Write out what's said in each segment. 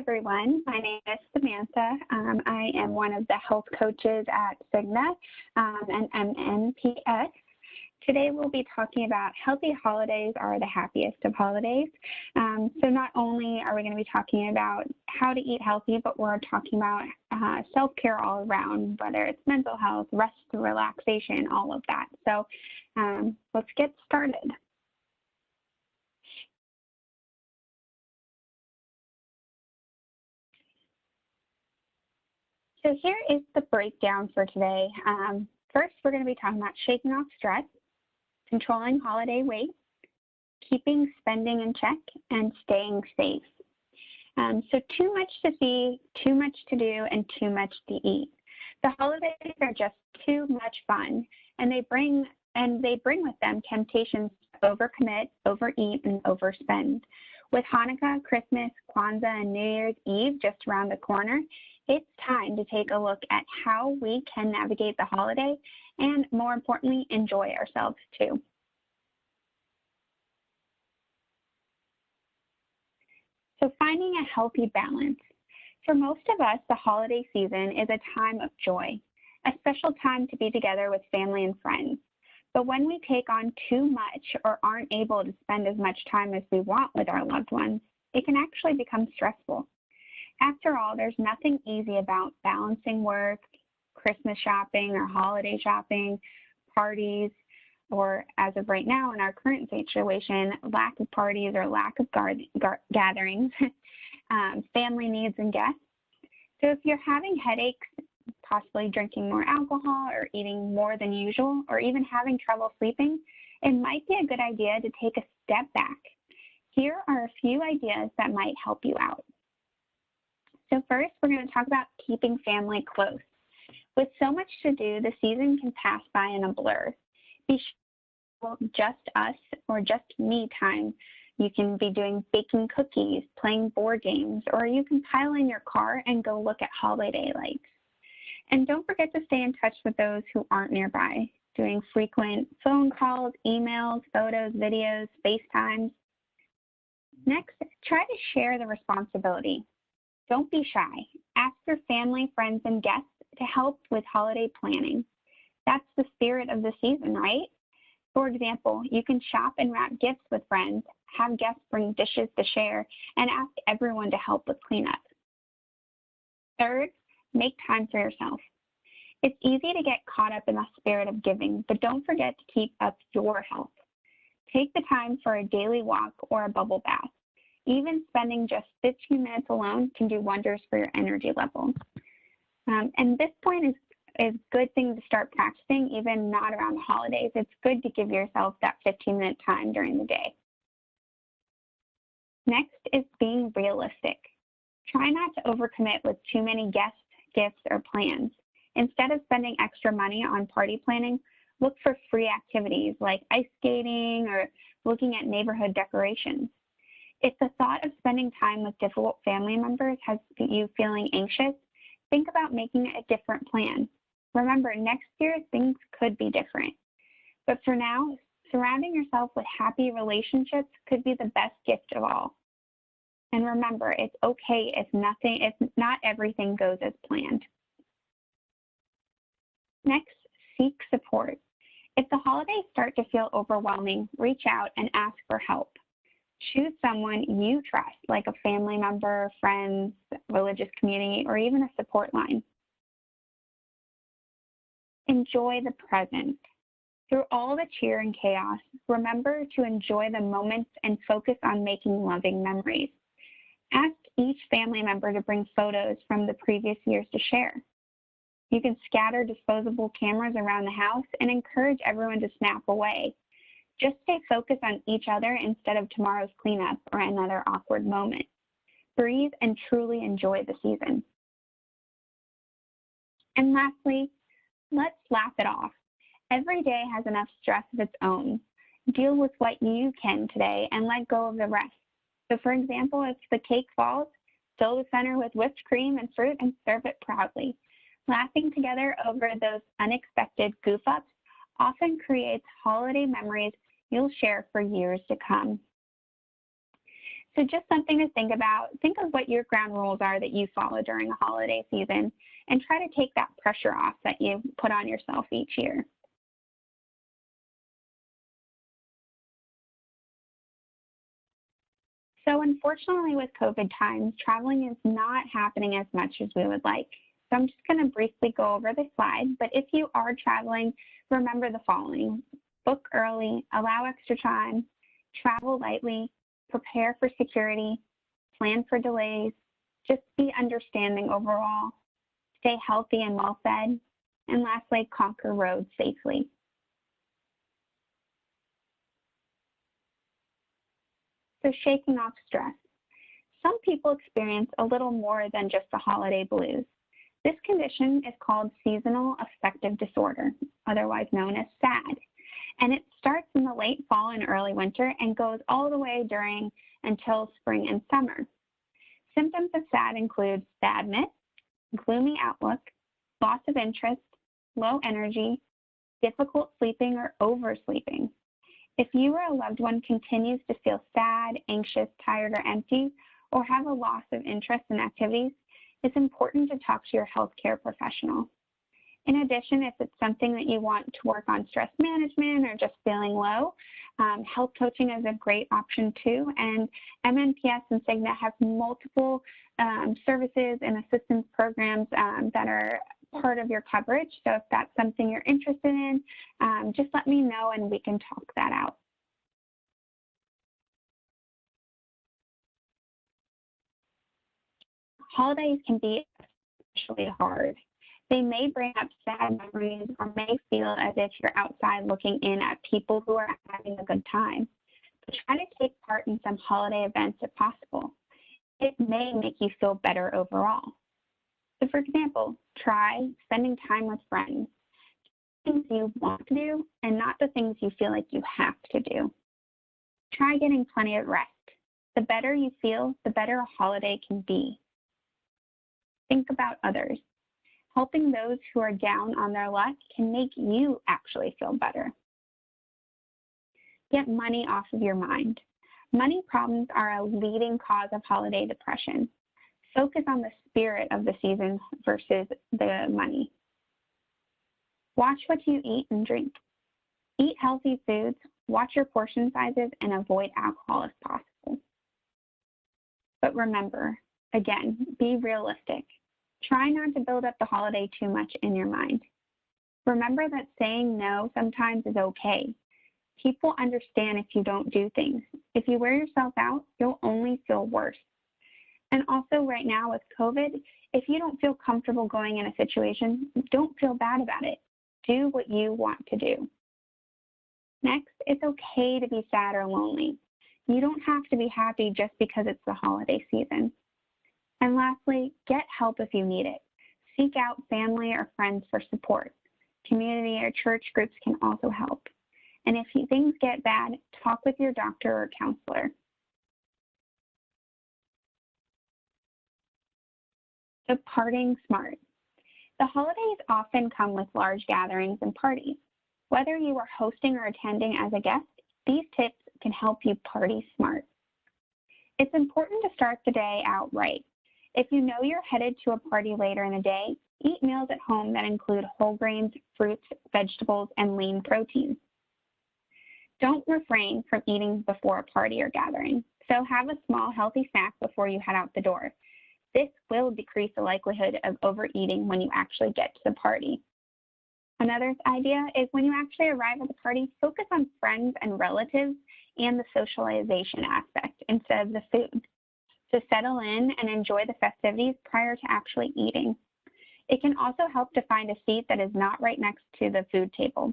everyone. My name is Samantha. I am one of the health coaches at Cigna and MNPS. Today we'll be talking about healthy holidays are the happiest of holidays. So not only are we going to be talking about how to eat healthy, but we're talking about self-care all around, whether it's mental health, rest, relaxation, all of that. So let's get started. So here is the breakdown for today. First, we're going to be talking about shaking off stress, controlling holiday weight, keeping spending in check, and staying safe. So too much to see, too much to do, and too much to eat. The holidays are just too much fun, and they bring with them temptations to overcommit, overeat, and overspend. With Hanukkah, Christmas, Kwanzaa, and New Year's Eve just around the corner, it's time to take a look at how we can navigate the holiday and, more importantly, enjoy ourselves too. So finding a healthy balance. For most of us, the holiday season is a time of joy, a special time to be together with family and friends. But when we take on too much or aren't able to spend as much time as we want with our loved ones, it can actually become stressful. After all, there's nothing easy about balancing work, Christmas shopping or holiday shopping, parties, or as of right now in our current situation, lack of parties or lack of gatherings, family needs and guests. So if you're having headaches, possibly drinking more alcohol or eating more than usual, or even having trouble sleeping, it might be a good idea to take a step back. Here are a few ideas that might help you out. So first, we're going to talk about keeping family close. With so much to do, the season can pass by in a blur. Be sure just us or just me time. You can be doing baking cookies, playing board games, or you can pile in your car and go look at holiday lights. And don't forget to stay in touch with those who aren't nearby, doing frequent phone calls, emails, photos, videos, FaceTimes. Next, try to share the responsibility. Don't be shy. Ask your family, friends, and guests to help with holiday planning. That's the spirit of the season, right? For example, you can shop and wrap gifts with friends, have guests bring dishes to share, and ask everyone to help with cleanup. Third, make time for yourself. It's easy to get caught up in the spirit of giving, but don't forget to keep up your health. Take the time for a daily walk or a bubble bath. Even spending just 15 minutes alone can do wonders for your energy level. And this point is a good thing to start practicing, even not around the holidays. It's good to give yourself that 15-minute time during the day. Next is being realistic. Try not to overcommit with too many guests, gifts, or plans. Instead of spending extra money on party planning, look for free activities like ice skating or looking at neighborhood decorations. If the thought of spending time with difficult family members has you feeling anxious, think about making a different plan. Remember, next year things could be different. But for now, surrounding yourself with happy relationships could be the best gift of all. And remember, it's okay if not everything goes as planned. Next, seek support. If the holidays start to feel overwhelming, reach out and ask for help. Choose someone you trust, like a family member, friends, religious community, or even a support line. Enjoy the present. Through all the cheer and chaos, remember to enjoy the moments and focus on making loving memories. Ask each family member to bring photos from the previous years to share. You can scatter disposable cameras around the house and encourage everyone to snap away. Just stay focused on each other instead of tomorrow's cleanup or another awkward moment. Breathe and truly enjoy the season. And lastly, let's laugh it off. Every day has enough stress of its own. Deal with what you can today and let go of the rest. So for example, if the cake falls, fill the center with whipped cream and fruit and serve it proudly. Laughing together over those unexpected goof-ups often creates holiday memories you'll share for years to come. So just something to think about. Think of what your ground rules are that you follow during a holiday season and try to take that pressure off that you put on yourself each year. So unfortunately with COVID times, traveling is not happening as much as we would like. So I'm just going to briefly go over the slide, but if you are traveling, remember the following. Book early, allow extra time, travel lightly, prepare for security, plan for delays, just be understanding overall, stay healthy and well fed, and lastly, conquer roads safely. So shaking off stress. Some people experience a little more than just the holiday blues. This condition is called seasonal affective disorder, otherwise known as SAD, and it starts in the late fall and early winter and goes all the way until spring and summer. Symptoms of SAD include sadness, gloomy outlook, loss of interest, low energy, difficult sleeping or oversleeping. If you or a loved one continues to feel sad, anxious, tired, or empty, or have a loss of interest in activities, it's important to talk to your healthcare professional. In addition, if it's something that you want to work on stress management or just feeling low, health coaching is a great option too. And MNPS and Cigna have multiple services and assistance programs that are part of your coverage. So if that's something you're interested in, just let me know and we can talk that out. Holidays can be especially hard. They may bring up sad memories or may feel as if you're outside looking in at people who are having a good time. But try to take part in some holiday events if possible. It may make you feel better overall. So for example, try spending time with friends, things you want to do and not the things you feel like you have to do. Try getting plenty of rest. The better you feel, the better a holiday can be. Think about others. Helping those who are down on their luck can make you actually feel better. Get money off of your mind. Money problems are a leading cause of holiday depression. Focus on the spirit of the season versus the money. Watch what you eat and drink. Eat healthy foods, watch your portion sizes, and avoid alcohol if possible. But remember, again, be realistic. Try not to build up the holiday too much in your mind. Remember that saying no sometimes is okay. People understand if you don't do things. If you wear yourself out, you'll only feel worse. And also right now with COVID, if you don't feel comfortable going in a situation, don't feel bad about it. Do what you want to do. Next, it's okay to be sad or lonely. You don't have to be happy just because it's the holiday season. And lastly, get help if you need it. Seek out family or friends for support. Community or church groups can also help. And if things get bad, talk with your doctor or counselor. So partying smart. The holidays often come with large gatherings and parties. Whether you are hosting or attending as a guest, these tips can help you party smart. It's important to start the day out right. If you know you're headed to a party later in the day, eat meals at home that include whole grains, fruits, vegetables, and lean proteins. Don't refrain from eating before a party or gathering, so have a small healthy snack before you head out the door. This will decrease the likelihood of overeating when you actually get to the party. Another idea is when you actually arrive at the party, focus on friends and relatives and the socialization aspect instead of the food. So settle in and enjoy the festivities prior to actually eating. It can also help to find a seat that is not right next to the food table.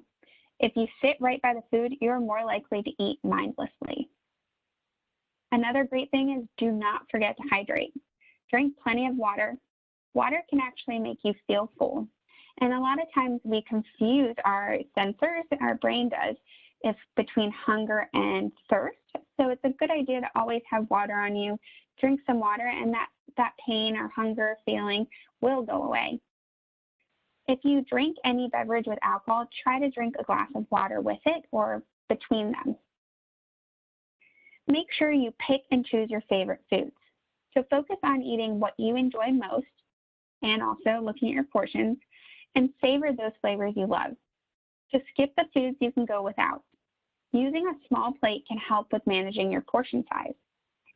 If you sit right by the food, you're more likely to eat mindlessly. Another great thing is do not forget to hydrate. Drink plenty of water. Water can actually make you feel full. And a lot of times we confuse our sensors, our brain does, if between hunger and thirst. So it's a good idea to always have water on you. Drink some water and that pain or hunger feeling will go away. If you drink any beverage with alcohol, try to drink a glass of water with it or between them. Make sure you pick and choose your favorite foods. So focus on eating what you enjoy most and also looking at your portions and savor those flavors you love. So skip the foods you can go without. Using a small plate can help with managing your portion size.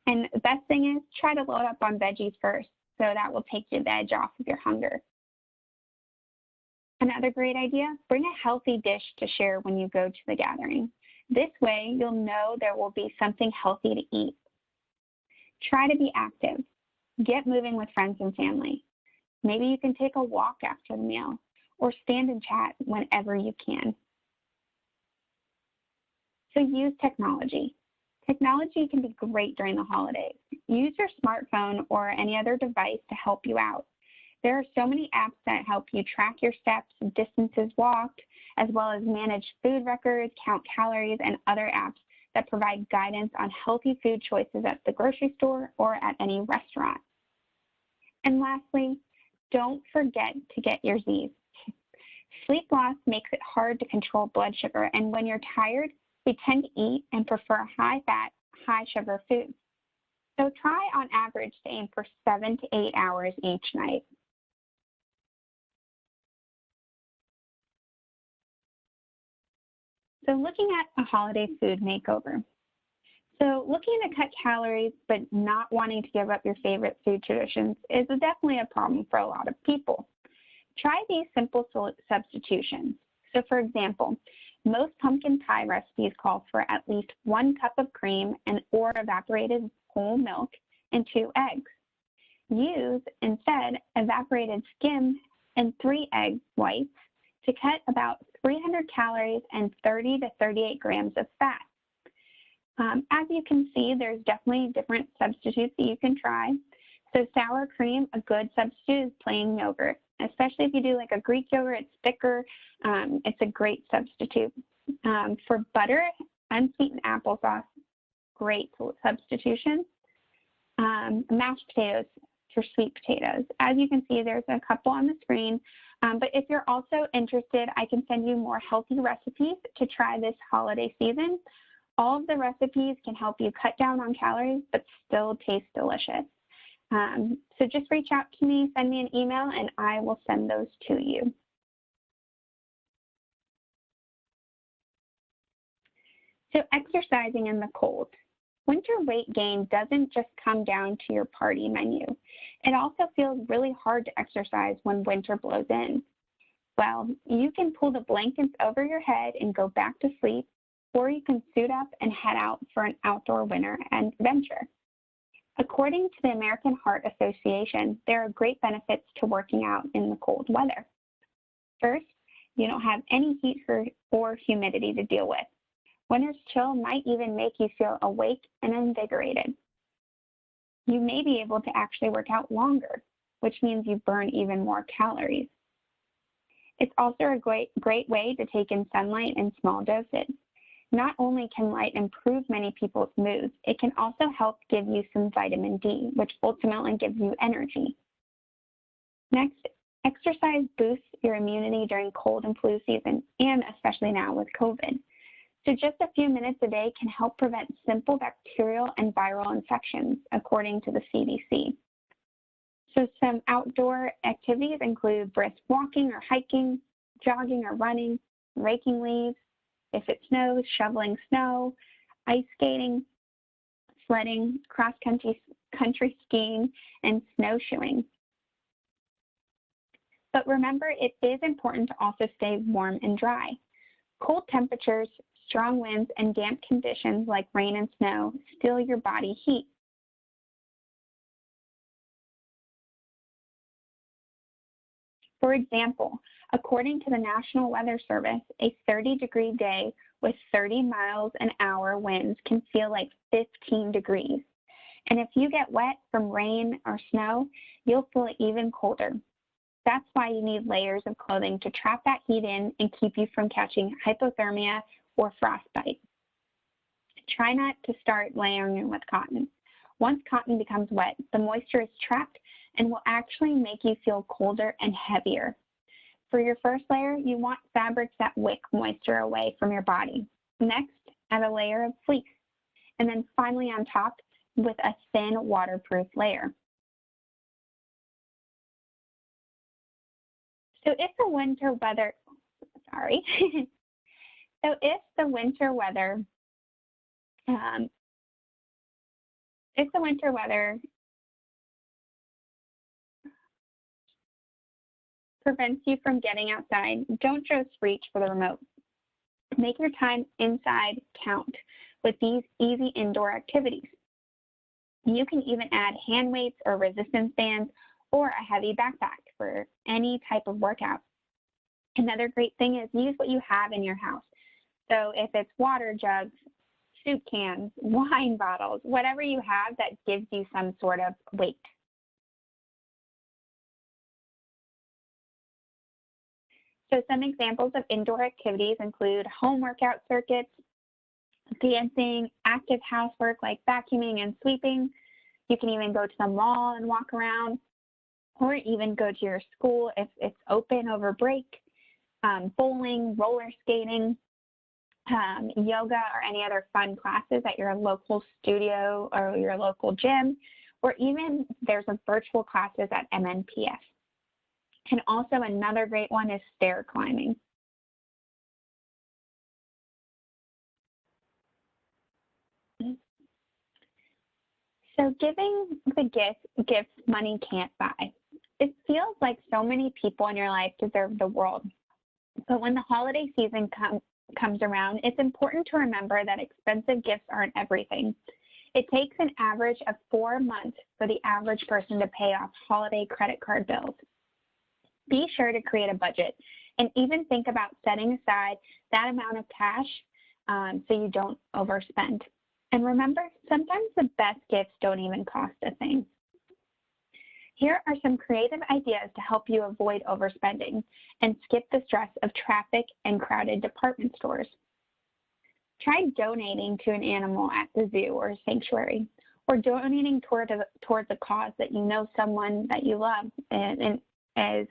And the best thing is try to load up on veggies first, so that will take the edge off of your hunger. Another great idea, bring a healthy dish to share when you go to the gathering. This way, you'll know there will be something healthy to eat. Try to be active. Get moving with friends and family. Maybe you can take a walk after the meal or stand and chat whenever you can. So use technology. Technology can be great during the holidays. Use your smartphone or any other device to help you out. There are so many apps that help you track your steps, distances walked, as well as manage food records, count calories, and other apps that provide guidance on healthy food choices at the grocery store or at any restaurant. And lastly, don't forget to get your Z's. Sleep loss makes it hard to control blood sugar, and when you're tired, we tend to eat and prefer high-fat, high-sugar foods. So try on average to aim for 7 to 8 hours each night. So looking at a holiday food makeover. So looking to cut calories but not wanting to give up your favorite food traditions is definitely a problem for a lot of people. Try these simple substitutions. So for example, most pumpkin pie recipes call for at least 1 cup of cream and or evaporated whole milk and 2 eggs. Use instead evaporated skim and 3 egg whites to cut about 300 calories and 30 to 38 grams of fat. As you can see, there's definitely different substitutes that you can try. So sour cream, a good substitute is plain yogurt, especially if you do like a Greek yogurt, it's thicker. It's a great substitute. For butter, unsweetened applesauce, great substitution. Mashed potatoes for sweet potatoes. As you can see, there's a couple on the screen. But if you're also interested, I can send you more healthy recipes to try this holiday season. All of the recipes can help you cut down on calories, but still taste delicious. So just reach out to me, send me an email, and I will send those to you. So exercising in the cold. Winter weight gain doesn't just come down to your party menu. It also feels really hard to exercise when winter blows in. Well, you can pull the blankets over your head and go back to sleep, or you can suit up and head out for an outdoor winter adventure. According to the American Heart Association, there are great benefits to working out in the cold weather. First, you don't have any heat or humidity to deal with. Winter's chill might even make you feel awake and invigorated. You may be able to actually work out longer, which means you burn even more calories. It's also a great way to take in sunlight in small doses. Not only can light improve many people's moods, it can also help give you some vitamin D, which ultimately gives you energy. Next, exercise boosts your immunity during cold and flu season, and especially now with COVID. So just a few minutes a day can help prevent simple bacterial and viral infections, according to the CDC. So some outdoor activities include brisk walking or hiking, jogging or running, raking leaves, if it snows, shoveling snow, ice skating, sledding, cross-country skiing, and snowshoeing. But remember, it is important to also stay warm and dry. Cold temperatures, strong winds, and damp conditions like rain and snow steal your body heat. For example, according to the National Weather Service, a 30-degree day with 30 miles an hour winds can feel like 15 degrees. And if you get wet from rain or snow, you'll feel even colder. That's why you need layers of clothing to trap that heat in and keep you from catching hypothermia or frostbite. Try not to start layering with cotton. Once cotton becomes wet, the moisture is trapped and will actually make you cold colder and heavier. For your first layer, you want fabrics that wick moisture away from your body. Next, add a layer of fleece. and then finally on top with a thin waterproof layer. So if the winter weather, sorry, so if the winter weather prevents you from getting outside, don't just reach for the remote. Make your time inside count with these easy indoor activities. You can even add hand weights or resistance bands or a heavy backpack for any type of workout. Another great thing is use what you have in your house. So if it's water jugs, soup cans, wine bottles, whatever you have that gives you some sort of weight. So some examples of indoor activities include home workout circuits, dancing, active housework like vacuuming and sweeping. You can even go to the mall and walk around, or even go to your school if it's open over break, bowling, roller skating, yoga, or any other fun classes at your local studio or your local gym, or even there's a virtual classes at MNPS. And also another great one is stair climbing. So giving the gifts money can't buy. It feels like so many people in your life deserve the world. But when the holiday season comes around, it's important to remember that expensive gifts aren't everything. It takes an average of 4 months for the average person to pay off holiday credit card bills. Be sure to create a budget and even think about setting aside that amount of cash so you don't overspend. And remember, sometimes the best gifts don't even cost a thing. Here are some creative ideas to help you avoid overspending and skip the stress of traffic and crowded department stores. Try donating to an animal at the zoo or sanctuary, or donating towards a cause that you know someone that you love and is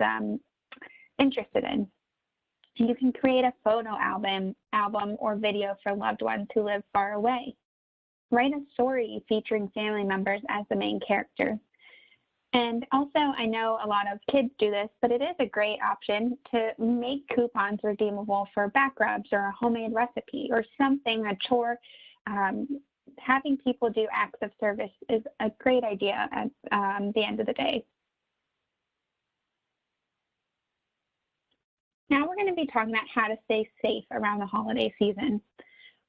interested in. You can create a photo album or video for loved ones who live far away. Write a story featuring family members as the main character. And also, I know a lot of kids do this, but it is a great option to make coupons redeemable for back rubs or a homemade recipe or something, a chore. Having people do acts of service is a great idea at the end of the day. Now we're going to be talking about how to stay safe around the holiday season.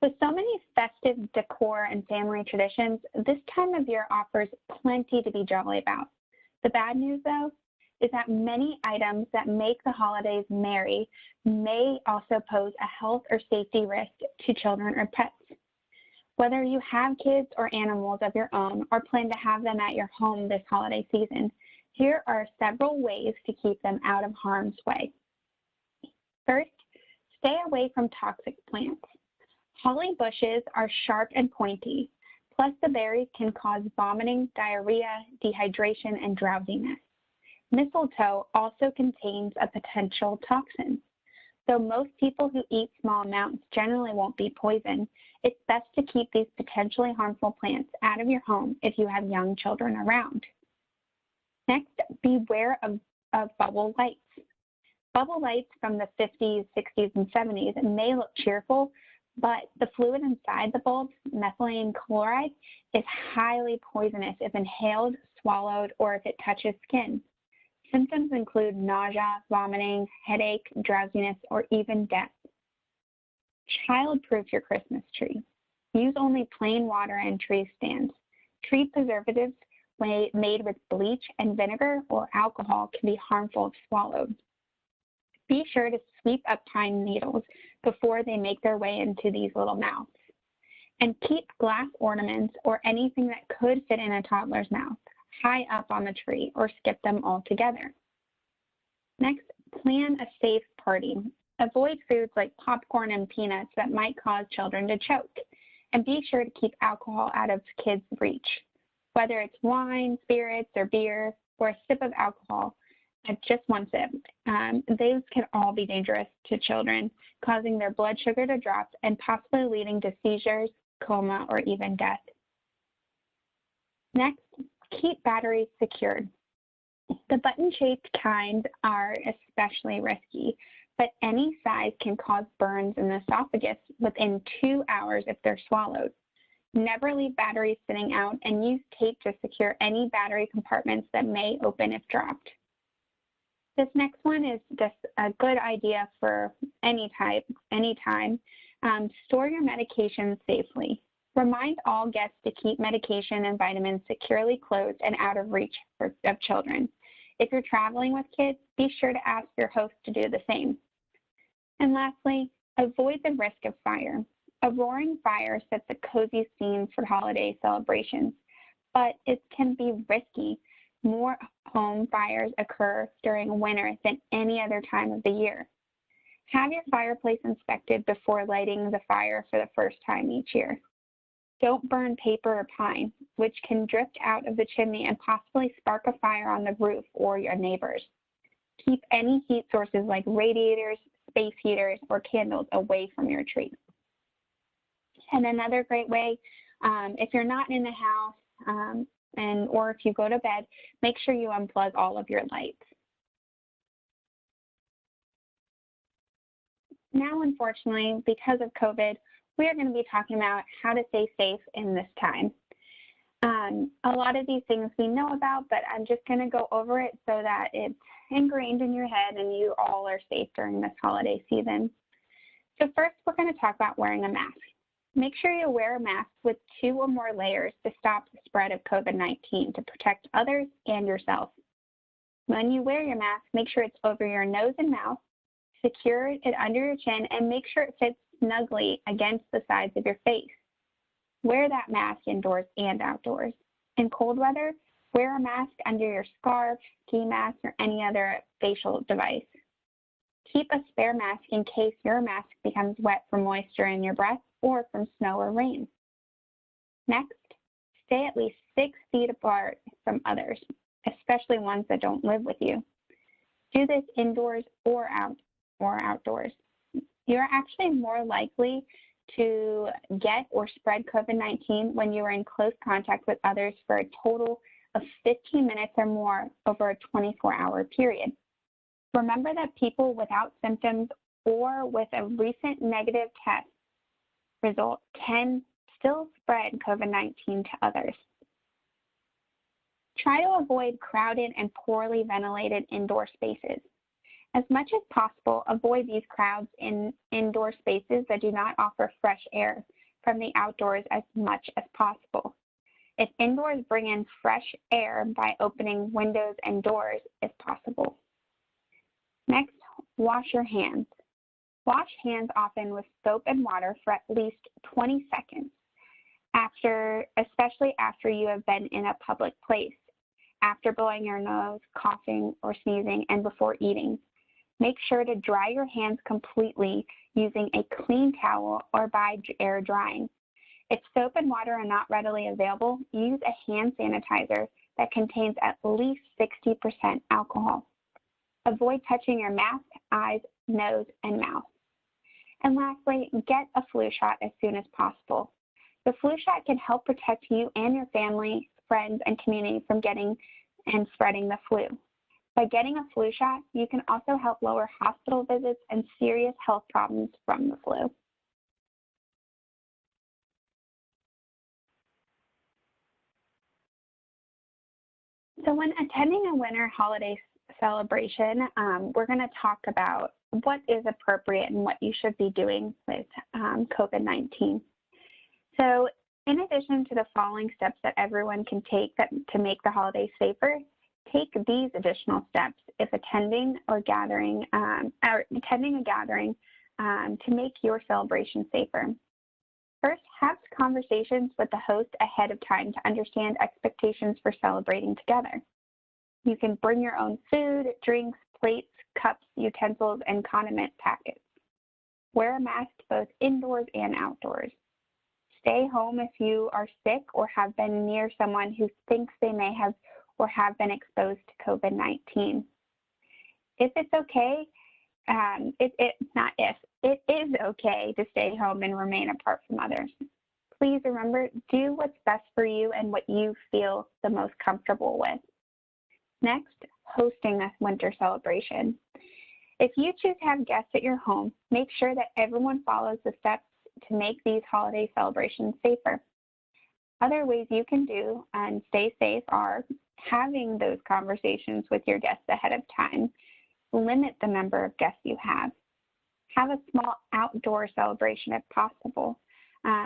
With so many festive decor and family traditions, this time of year offers plenty to be jolly about. The bad news, though, is that many items that make the holidays merry may also pose a health or safety risk to children or pets. Whether you have kids or animals of your own or plan to have them at your home this holiday season, here are several ways to keep them out of harm's way. First, stay away from toxic plants. Holly bushes are sharp and pointy, plus the berries can cause vomiting, diarrhea, dehydration, and drowsiness. Mistletoe also contains a potential toxin. Though most people who eat small amounts generally won't be poisoned, it's best to keep these potentially harmful plants out of your home if you have young children around. Next, beware of bubble lights. Bubble lights from the 50s, 60s, and 70s may look cheerful, but the fluid inside the bulbs, methylene chloride, is highly poisonous if inhaled, swallowed, or if it touches skin. Symptoms include nausea, vomiting, headache, drowsiness, or even death. Child-proof your Christmas tree. Use only plain water and tree stands. Tree preservatives made with bleach and vinegar or alcohol can be harmful if swallowed. Be sure to sweep up pine needles before they make their way into these little mouths. And keep glass ornaments or anything that could fit in a toddler's mouth high up on the tree or skip them altogether. Next, plan a safe party. Avoid foods like popcorn and peanuts that might cause children to choke. And be sure to keep alcohol out of kids' reach. Whether it's wine, spirits, or beer, or a sip of alcohol, just one sip. Those can all be dangerous to children, causing their blood sugar to drop and possibly leading to seizures coma, or even death. Next, keep batteries secured. The button-shaped kinds are especially risky, but any size can cause burns in the esophagus within 2 hours if they're swallowed. Never leave batteries sitting out, and use tape to secure any battery compartments that may open if dropped. This next one is just a good idea for anytime. Store your medications safely. Remind all guests to keep medication and vitamins securely closed and out of reach of children. If you're traveling with kids, be sure to ask your host to do the same. And lastly, avoid the risk of fire. A roaring fire sets a cozy scene for holiday celebrations, but it can be risky. More home fires occur during winter than any other time of the year. Have your fireplace inspected before lighting the fire for the first time each year. Don't burn paper or pine, which can drift out of the chimney and possibly spark a fire on the roof or your neighbors. Keep any heat sources like radiators, space heaters, or candles away from your tree. And another great way, if you're not in the house or if you go to bed, make sure you unplug all of your lights. Now, unfortunately, because of COVID, we are going to be talking about how to stay safe in this time. A lot of these things we know about, but I'm just going to go over it so that it's ingrained in your head and you all are safe during this holiday season. So first, we're going to talk about wearing a mask. Make sure you wear a mask with 2 or more layers to stop the spread of COVID-19 to protect others and yourself. When you wear your mask, make sure it's over your nose and mouth, secure it under your chin, and make sure it fits snugly against the sides of your face. Wear that mask indoors and outdoors. In cold weather, wear a mask under your scarf, ski mask, or any other facial device. Keep a spare mask in case your mask becomes wet from moisture in your breath or from snow or rain. Next, stay at least 6 feet apart from others, especially ones that don't live with you. Do this indoors or outdoors. You're actually more likely to get or spread COVID-19 when you are in close contact with others for a total of 15 minutes or more over a 24-hour period. Remember that people without symptoms or with a recent negative test result can still spread COVID-19 to others. Try to avoid crowded and poorly ventilated indoor spaces. As much as possible, avoid these crowds in indoor spaces that do not offer fresh air from the outdoors as much as possible. If indoors, bring in fresh air by opening windows and doors if possible. Next, wash your hands. Wash hands often with soap and water for at least 20 seconds, especially after you have been in a public place, after blowing your nose, coughing, or sneezing, and before eating. Make sure to dry your hands completely using a clean towel or by air drying. If soap and water are not readily available, use a hand sanitizer that contains at least 60% alcohol. Avoid touching your mask, eyes, nose, and mouth. And lastly, get a flu shot as soon as possible. The flu shot can help protect you and your family, friends, and community from getting and spreading the flu. By getting a flu shot, you can also help lower hospital visits and serious health problems from the flu. So when attending a winter holiday celebration, we're going to talk about what is appropriate and what you should be doing with COVID-19. So in addition to the following steps that everyone can take to make the holiday safer, take these additional steps if attending a gathering to make your celebration safer. First, have conversations with the host ahead of time to understand expectations for celebrating together. You can bring your own food, drinks, plates, cups, utensils, and condiment packets. Wear a mask both indoors and outdoors. Stay home if you are sick or have been near someone who thinks they may have or have been exposed to COVID-19. If it's okay, it is okay to stay home and remain apart from others. Please remember, do what's best for you and what you feel the most comfortable with. Next, hosting a winter celebration. If you choose to have guests at your home, make sure that everyone follows the steps to make these holiday celebrations safer. Other ways you can do and stay safe are having those conversations with your guests ahead of time. Limit the number of guests you have. Have a small outdoor celebration if possible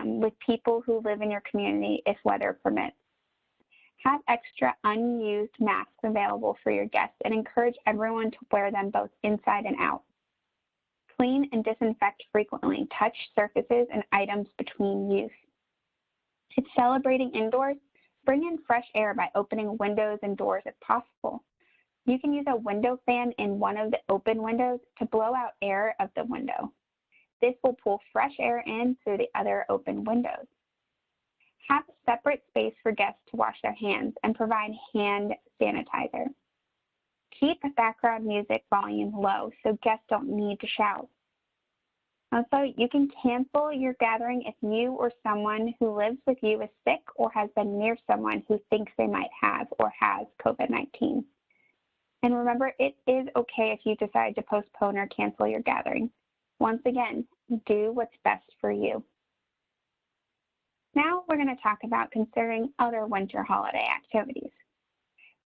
with people who live in your community if weather permits. Have extra unused masks available for your guests and encourage everyone to wear them both inside and out. Clean and disinfect frequently. Touch surfaces and items between use. If celebrating indoors, bring in fresh air by opening windows and doors if possible. You can use a window fan in one of the open windows to blow out air of the window. This will pull fresh air in through the other open windows. Have a separate space for guests to wash their hands and provide hand sanitizer. Keep the background music volume low so guests don't need to shout. Also, you can cancel your gathering if you or someone who lives with you is sick or has been near someone who thinks they might have or has COVID-19. And remember, it is okay if you decide to postpone or cancel your gathering. Once again, do what's best for you. Now we're going to talk about considering other winter holiday activities.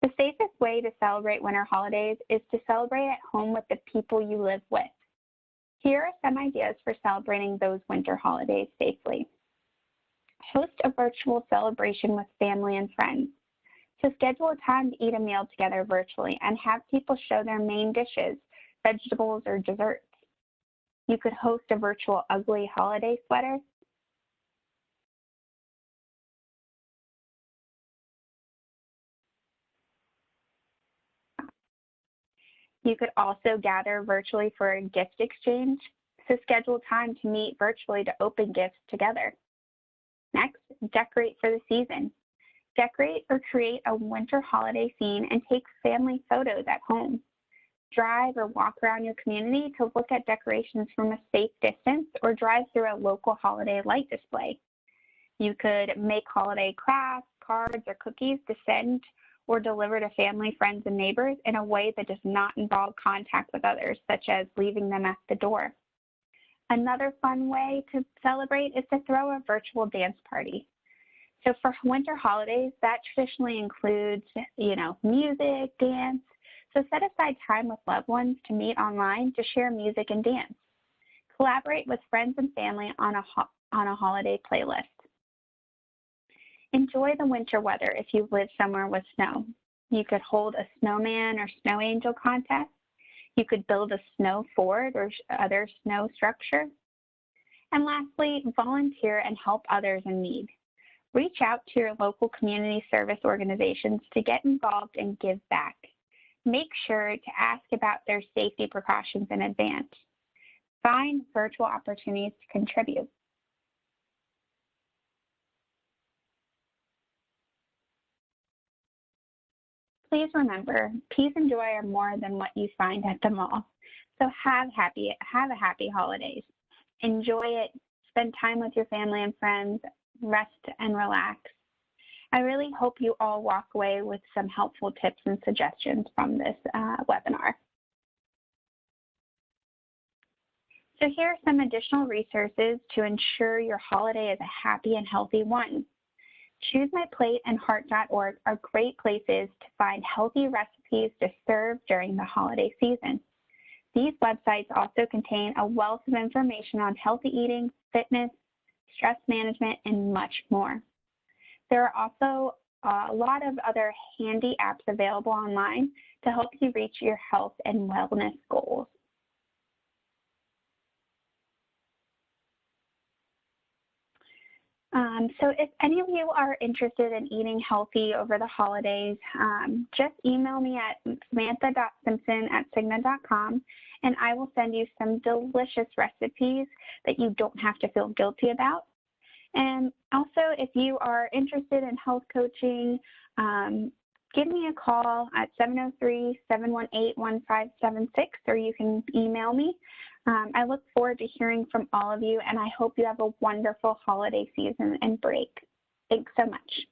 The safest way to celebrate winter holidays is to celebrate at home with the people you live with. Here are some ideas for celebrating those winter holidays safely. Host a virtual celebration with family and friends. So schedule a time to eat a meal together virtually and have people show their main dishes, vegetables, or desserts. You could host a virtual ugly holiday sweater. You could also gather virtually for a gift exchange, so schedule time to meet virtually to open gifts together. Next, decorate for the season. Decorate or create a winter holiday scene and take family photos at home. Drive or walk around your community to look at decorations from a safe distance or drive through a local holiday light display. You could make holiday crafts, cards, or cookies to send or deliver to family, friends, and neighbors in a way that does not involve contact with others, such as leaving them at the door. Another fun way to celebrate is to throw a virtual dance party. So for winter holidays, that traditionally includes, music, dance. So set aside time with loved ones to meet online to share music and dance. Collaborate with friends and family on a holiday playlist. Enjoy the winter weather if you live somewhere with snow. You could hold a snowman or snow angel contest. You could build a snow fort or other snow structure. And lastly, volunteer and help others in need. Reach out to your local community service organizations to get involved and give back. Make sure to ask about their safety precautions in advance. Find virtual opportunities to contribute. Please remember, peace and joy are more than what you find at the mall. So have a happy holidays. Enjoy it, spend time with your family and friends, rest and relax. I really hope you all walk away with some helpful tips and suggestions from this webinar. So here are some additional resources to ensure your holiday is a happy and healthy one. Choose My Plate and Heart.org are great places to find healthy recipes to serve during the holiday season. These websites also contain a wealth of information on healthy eating, fitness, stress management, and much more. There are also a lot of other handy apps available online to help you reach your health and wellness goals. So if any of you are interested in eating healthy over the holidays, just email me at samantha.simpson@cigna.com and I will send you some delicious recipes that you don't have to feel guilty about. And also, if you are interested in health coaching, give me a call at 703-718-1576, or you can email me. I look forward to hearing from all of you, and I hope you have a wonderful holiday season and break. Thanks so much.